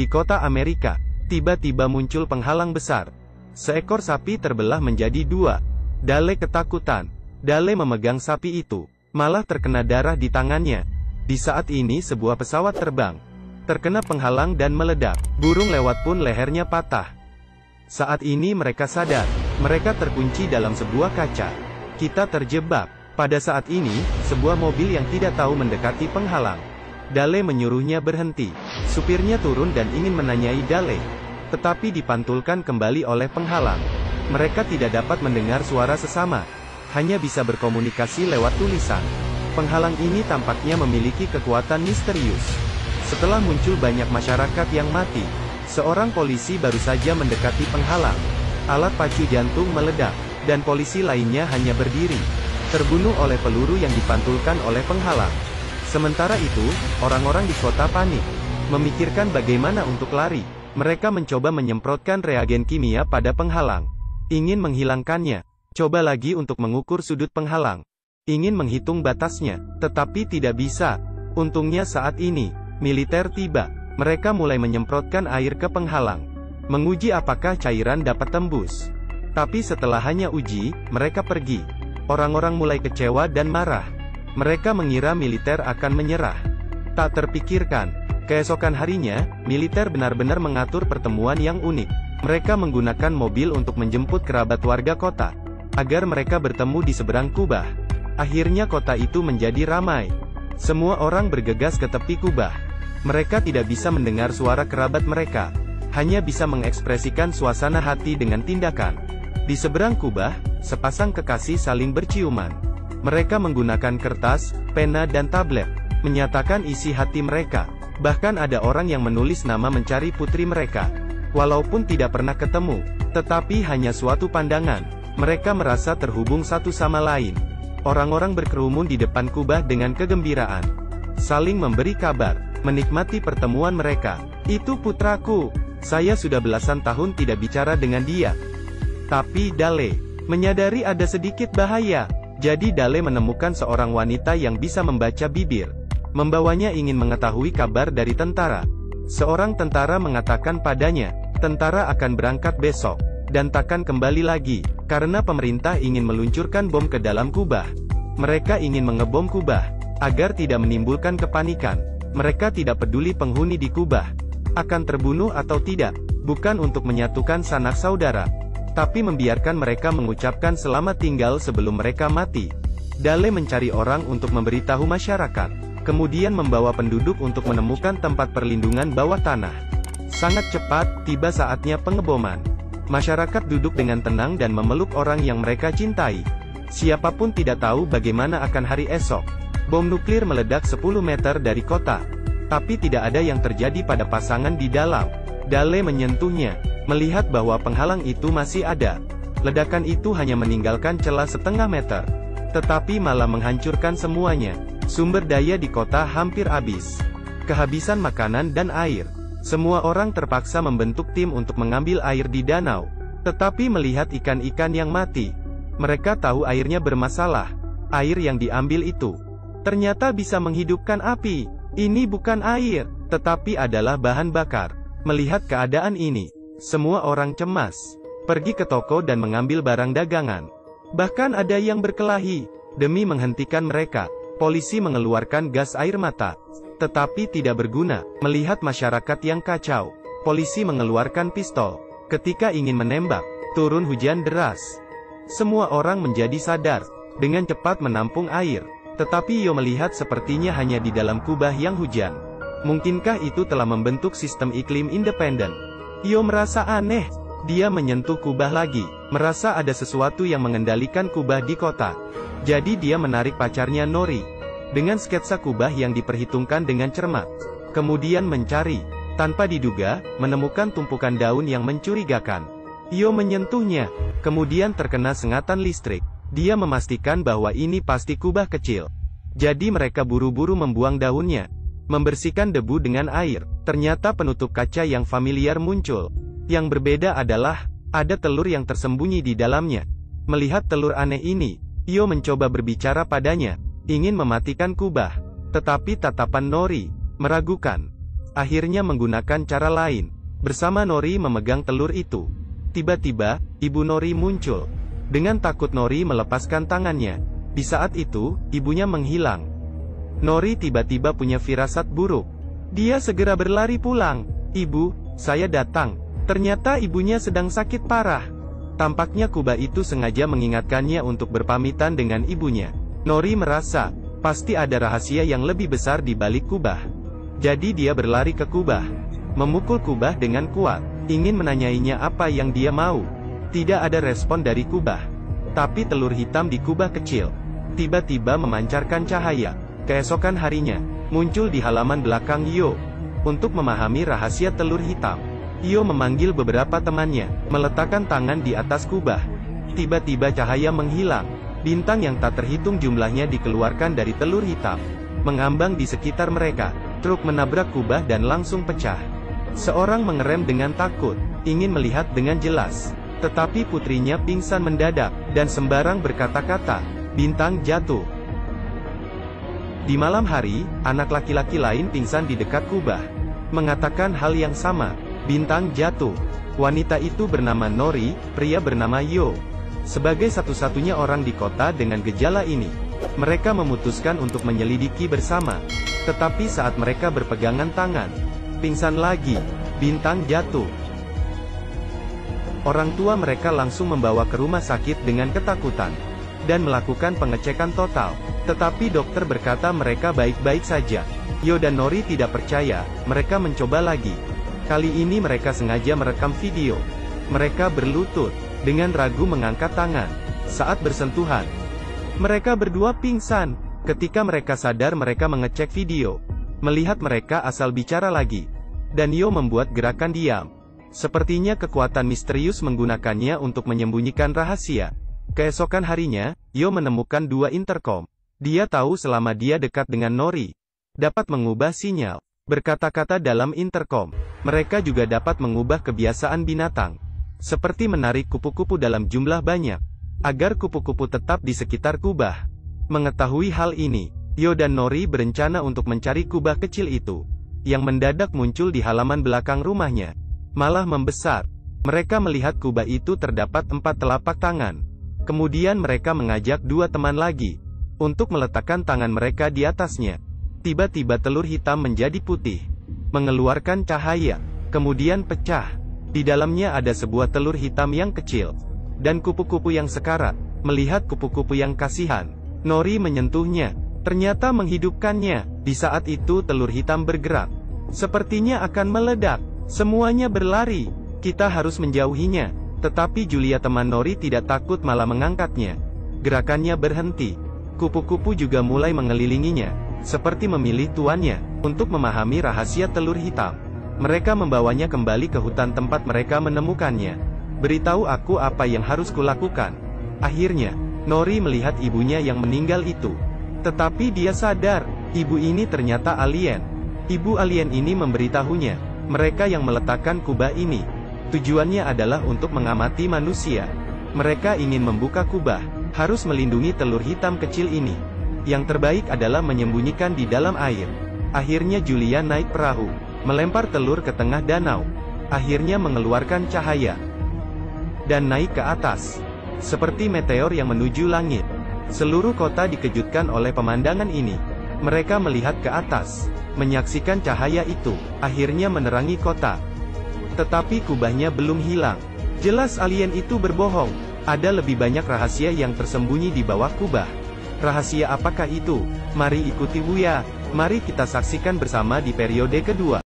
Di kota Amerika, tiba-tiba muncul penghalang besar. Seekor sapi terbelah menjadi dua. Dale ketakutan. Dale memegang sapi itu, malah terkena darah di tangannya. Di saat ini sebuah pesawat terbang, terkena penghalang dan meledak. Burung lewat pun lehernya patah. Saat ini mereka sadar, mereka terkunci dalam sebuah kaca. Kita terjebak. Pada saat ini, sebuah mobil yang tidak tahu mendekati penghalang. Dale menyuruhnya berhenti. Supirnya turun dan ingin menanyai Dale, tetapi dipantulkan kembali oleh penghalang. Mereka tidak dapat mendengar suara sesama, hanya bisa berkomunikasi lewat tulisan. Penghalang ini tampaknya memiliki kekuatan misterius. Setelah muncul banyak masyarakat yang mati, seorang polisi baru saja mendekati penghalang. Alat pacu jantung meledak, dan polisi lainnya hanya berdiri, terbunuh oleh peluru yang dipantulkan oleh penghalang. Sementara itu, orang-orang di kota panik, memikirkan bagaimana untuk lari. Mereka mencoba menyemprotkan reagen kimia pada penghalang, ingin menghilangkannya. Coba lagi untuk mengukur sudut penghalang, ingin menghitung batasnya, tetapi tidak bisa. Untungnya saat ini, militer tiba. Mereka mulai menyemprotkan air ke penghalang, menguji apakah cairan dapat tembus. Tapi setelah hanya uji, mereka pergi. Orang-orang mulai kecewa dan marah. Mereka mengira militer akan menyerah. Tak terpikirkan, keesokan harinya, militer benar-benar mengatur pertemuan yang unik. Mereka menggunakan mobil untuk menjemput kerabat warga kota, agar mereka bertemu di seberang kubah. Akhirnya kota itu menjadi ramai. Semua orang bergegas ke tepi kubah. Mereka tidak bisa mendengar suara kerabat mereka, hanya bisa mengekspresikan suasana hati dengan tindakan. Di seberang kubah, sepasang kekasih saling berciuman. Mereka menggunakan kertas, pena dan tablet, menyatakan isi hati mereka. Bahkan ada orang yang menulis nama mencari putri mereka. Walaupun tidak pernah ketemu, tetapi hanya suatu pandangan, mereka merasa terhubung satu sama lain. Orang-orang berkerumun di depan kubah dengan kegembiraan, saling memberi kabar, menikmati pertemuan mereka. Itu putraku. Saya sudah belasan tahun tidak bicara dengan dia. Tapi Dale menyadari ada sedikit bahaya. Jadi Dale menemukan seorang wanita yang bisa membaca bibir. Membawanya ingin mengetahui kabar dari tentara. Seorang tentara mengatakan padanya, tentara akan berangkat besok, dan takkan kembali lagi, karena pemerintah ingin meluncurkan bom ke dalam kubah. Mereka ingin mengebom kubah, agar tidak menimbulkan kepanikan. Mereka tidak peduli penghuni di kubah akan terbunuh atau tidak, bukan untuk menyatukan sanak saudara, tapi membiarkan mereka mengucapkan selamat tinggal sebelum mereka mati. Dale mencari orang untuk memberitahu masyarakat, kemudian membawa penduduk untuk menemukan tempat perlindungan bawah tanah. Sangat cepat, tiba saatnya pengeboman. Masyarakat duduk dengan tenang dan memeluk orang yang mereka cintai. Siapapun tidak tahu bagaimana akan hari esok. Bom nuklir meledak 10 meter dari kota, tapi tidak ada yang terjadi pada pasangan di dalam. Dale menyentuhnya, melihat bahwa penghalang itu masih ada. Ledakan itu hanya meninggalkan celah setengah meter, tetapi malah menghancurkan semuanya. Sumber daya di kota hampir habis. Kehabisan makanan dan air. Semua orang terpaksa membentuk tim untuk mengambil air di danau. Tetapi melihat ikan-ikan yang mati, mereka tahu airnya bermasalah. Air yang diambil itu ternyata bisa menghidupkan api. Ini bukan air, tetapi adalah bahan bakar. Melihat keadaan ini, semua orang cemas, pergi ke toko dan mengambil barang dagangan. Bahkan ada yang berkelahi. Demi menghentikan mereka, polisi mengeluarkan gas air mata. Tetapi tidak berguna. Melihat masyarakat yang kacau, polisi mengeluarkan pistol. Ketika ingin menembak, turun hujan deras. Semua orang menjadi sadar, dengan cepat menampung air. Tetapi Yo melihat sepertinya hanya di dalam kubah yang hujan. Mungkinkah itu telah membentuk sistem iklim independen? Yo merasa aneh. Dia menyentuh kubah lagi, merasa ada sesuatu yang mengendalikan kubah di kota. Jadi dia menarik pacarnya Nori, dengan sketsa kubah yang diperhitungkan dengan cermat. Kemudian mencari, tanpa diduga, menemukan tumpukan daun yang mencurigakan. Yo menyentuhnya, kemudian terkena sengatan listrik. Dia memastikan bahwa ini pasti kubah kecil. Jadi mereka buru-buru membuang daunnya, membersihkan debu dengan air. Ternyata penutup kaca yang familiar muncul. Yang berbeda adalah, ada telur yang tersembunyi di dalamnya. Melihat telur aneh ini, Yo mencoba berbicara padanya, ingin mematikan kubah. Tetapi tatapan Nori meragukan. akhirnya menggunakan cara lain. Bersama Nori memegang telur itu. Tiba-tiba, ibu Nori muncul. Dengan takut Nori melepaskan tangannya. Di saat itu, ibunya menghilang. Nori tiba-tiba punya firasat buruk. Dia segera berlari pulang. "Ibu, saya datang." Ternyata ibunya sedang sakit parah. Tampaknya kubah itu sengaja mengingatkannya untuk berpamitan dengan ibunya. Nori merasa, pasti ada rahasia yang lebih besar di balik kubah. Jadi dia berlari ke kubah. Memukul kubah dengan kuat. Ingin menanyainya apa yang dia mau. Tidak ada respon dari kubah. Tapi telur hitam di kubah kecil tiba-tiba memancarkan cahaya. Keesokan harinya, muncul di halaman belakang Yo. Untuk memahami rahasia telur hitam, Yo memanggil beberapa temannya, meletakkan tangan di atas kubah. Tiba-tiba cahaya menghilang. Bintang yang tak terhitung jumlahnya dikeluarkan dari telur hitam, mengambang di sekitar mereka. Truk menabrak kubah dan langsung pecah. Seorang mengerem dengan takut, ingin melihat dengan jelas. Tetapi putrinya pingsan mendadak, dan sembarang berkata-kata. Bintang jatuh. Di malam hari, anak laki-laki lain pingsan di dekat kubah. Mengatakan hal yang sama. Bintang jatuh. Wanita itu bernama Nori, pria bernama Yo. Sebagai satu-satunya orang di kota dengan gejala ini, mereka memutuskan untuk menyelidiki bersama. Tetapi saat mereka berpegangan tangan, pingsan lagi. Bintang jatuh. Orang tua mereka langsung membawa ke rumah sakit dengan ketakutan dan melakukan pengecekan total. Tetapi dokter berkata mereka baik-baik saja. Yo dan Nori tidak percaya. Mereka mencoba lagi. Kali ini mereka sengaja merekam video. Mereka berlutut, dengan ragu mengangkat tangan. Saat bersentuhan, mereka berdua pingsan. Ketika mereka sadar mereka mengecek video. Melihat mereka asal bicara lagi. Dan Yo membuat gerakan diam. Sepertinya kekuatan misterius menggunakannya untuk menyembunyikan rahasia. Keesokan harinya, Yo menemukan dua intercom. Dia tahu selama dia dekat dengan Nori, dapat mengubah sinyal. Berkata-kata dalam intercom. Mereka juga dapat mengubah kebiasaan binatang. Seperti menarik kupu-kupu dalam jumlah banyak, agar kupu-kupu tetap di sekitar kubah. Mengetahui hal ini, Yo dan Nori berencana untuk mencari kubah kecil itu, yang mendadak muncul di halaman belakang rumahnya. Malah membesar. Mereka melihat kubah itu terdapat 4 telapak tangan. Kemudian mereka mengajak dua teman lagi untuk meletakkan tangan mereka di atasnya. Tiba-tiba telur hitam menjadi putih, mengeluarkan cahaya, kemudian pecah. Di dalamnya ada sebuah telur hitam yang kecil, dan kupu-kupu yang sekarat. Melihat kupu-kupu yang kasihan, Nori menyentuhnya, ternyata menghidupkannya. Di saat itu telur hitam bergerak, sepertinya akan meledak. Semuanya berlari, kita harus menjauhinya. Tetapi Julia teman Nori tidak takut, malah mengangkatnya. Gerakannya berhenti. Kupu-kupu juga mulai mengelilinginya, seperti memilih tuannya. Untuk memahami rahasia telur hitam, mereka membawanya kembali ke hutan tempat mereka menemukannya. Beritahu aku apa yang harus kulakukan. Akhirnya, Nori melihat ibunya yang meninggal itu. Tetapi dia sadar, ibu ini ternyata alien. Ibu alien ini memberitahunya, mereka yang meletakkan kubah ini. Tujuannya adalah untuk mengamati manusia. Mereka ingin membuka kubah, harus melindungi telur hitam kecil ini. Yang terbaik adalah menyembunyikan di dalam air. Akhirnya Julia naik perahu, melempar telur ke tengah danau. Akhirnya mengeluarkan cahaya dan naik ke atas, seperti meteor yang menuju langit. Seluruh kota dikejutkan oleh pemandangan ini. Mereka melihat ke atas, menyaksikan cahaya itu, akhirnya menerangi kota. Tetapi kubahnya belum hilang. Jelas alien itu berbohong. Ada lebih banyak rahasia yang tersembunyi di bawah kubah. Rahasia apakah itu? Mari ikuti Buya. Mari kita saksikan bersama di periode kedua.